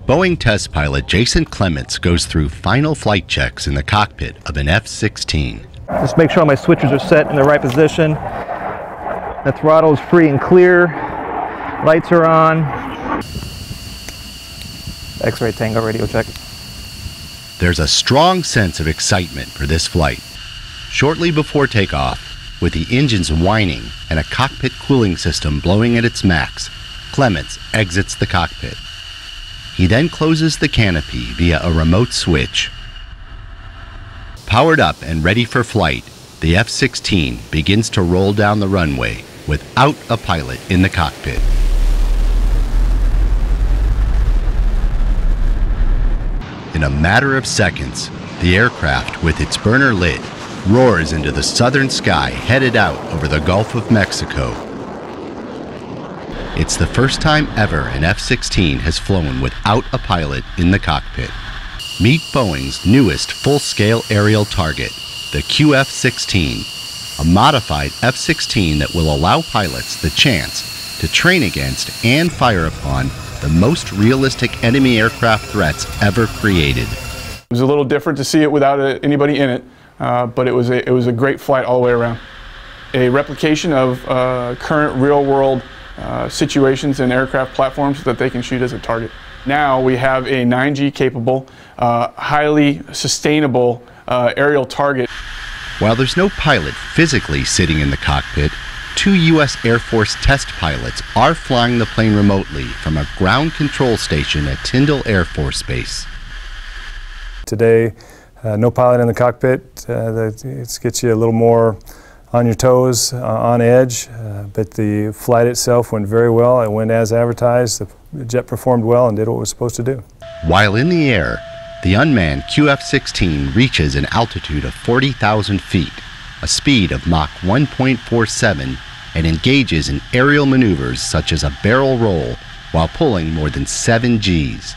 Boeing test pilot Jason Clements goes through final flight checks in the cockpit of an F-16. Just make sure my switches are set in the right position. The throttle is free and clear. Lights are on. X-ray Tango radio check. There's a strong sense of excitement for this flight. Shortly before takeoff, with the engines whining and a cockpit cooling system blowing at its max, Clements exits the cockpit. He then closes the canopy via a remote switch. Powered up and ready for flight, the F-16 begins to roll down the runway without a pilot in the cockpit. In a matter of seconds, the aircraft, with its burner lit, roars into the southern sky headed out over the Gulf of Mexico. It's the first time ever an F-16 has flown without a pilot in the cockpit. Meet Boeing's newest full-scale aerial target, the QF-16, a modified F-16 that will allow pilots the chance to train against and fire upon the most realistic enemy aircraft threats ever created. It was a little different to see it without anybody in it, but it was a great flight all the way around. A replication of current real-world situations and aircraft platforms that they can shoot as a target. Now we have a 9G capable, highly sustainable aerial target. While there's no pilot physically sitting in the cockpit, 2 U.S. Air Force test pilots are flying the plane remotely from a ground control station at Tyndall Air Force Base. Today, no pilot in the cockpit. It gets you a little more on your toes, on edge, but the flight itself went very well. It went as advertised. The jet performed well and did what it was supposed to do. While in the air, the unmanned QF-16 reaches an altitude of 40,000 feet, a speed of Mach 1.47, and engages in aerial maneuvers such as a barrel roll while pulling more than 7 Gs.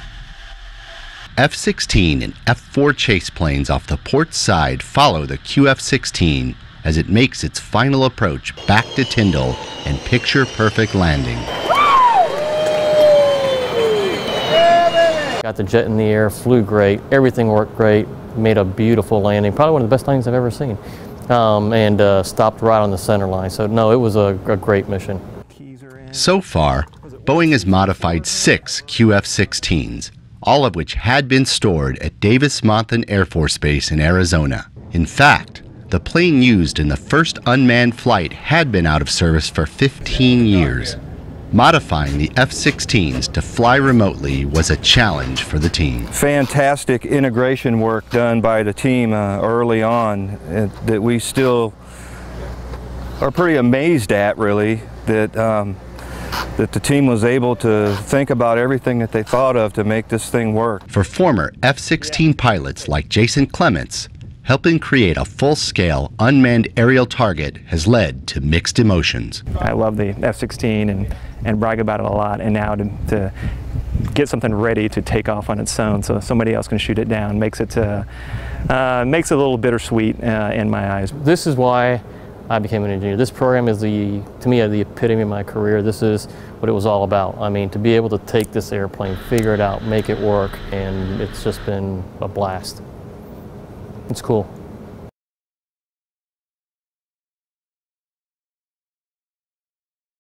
F-16 and F-4 chase planes off the port side follow the QF-16 as it makes its final approach back to Tyndall and picture-perfect landing. Got the jet in the air, flew great, everything worked great, made a beautiful landing, probably one of the best landings I've ever seen, and stopped right on the center line. So no, it was a great mission. So far, Boeing has modified 6 QF-16s, all of which had been stored at Davis-Monthan Air Force Base in Arizona. In fact, the plane used in the first unmanned flight had been out of service for 15 years. Modifying the F-16s to fly remotely was a challenge for the team. Fantastic integration work done by the team early on that we still are pretty amazed at, really, that the team was able to think about everything that they thought of to make this thing work. For former F-16 pilots like Jason Clements, helping create a full-scale unmanned aerial target has led to mixed emotions. I love the F-16 and brag about it a lot, and now to get something ready to take off on its own so somebody else can shoot it down makes it a little bittersweet in my eyes. This is why I became an engineer. This program is, to me, the epitome of my career. This is what it was all about. I mean, to be able to take this airplane, figure it out, make it work, and it's just been a blast. It's cool.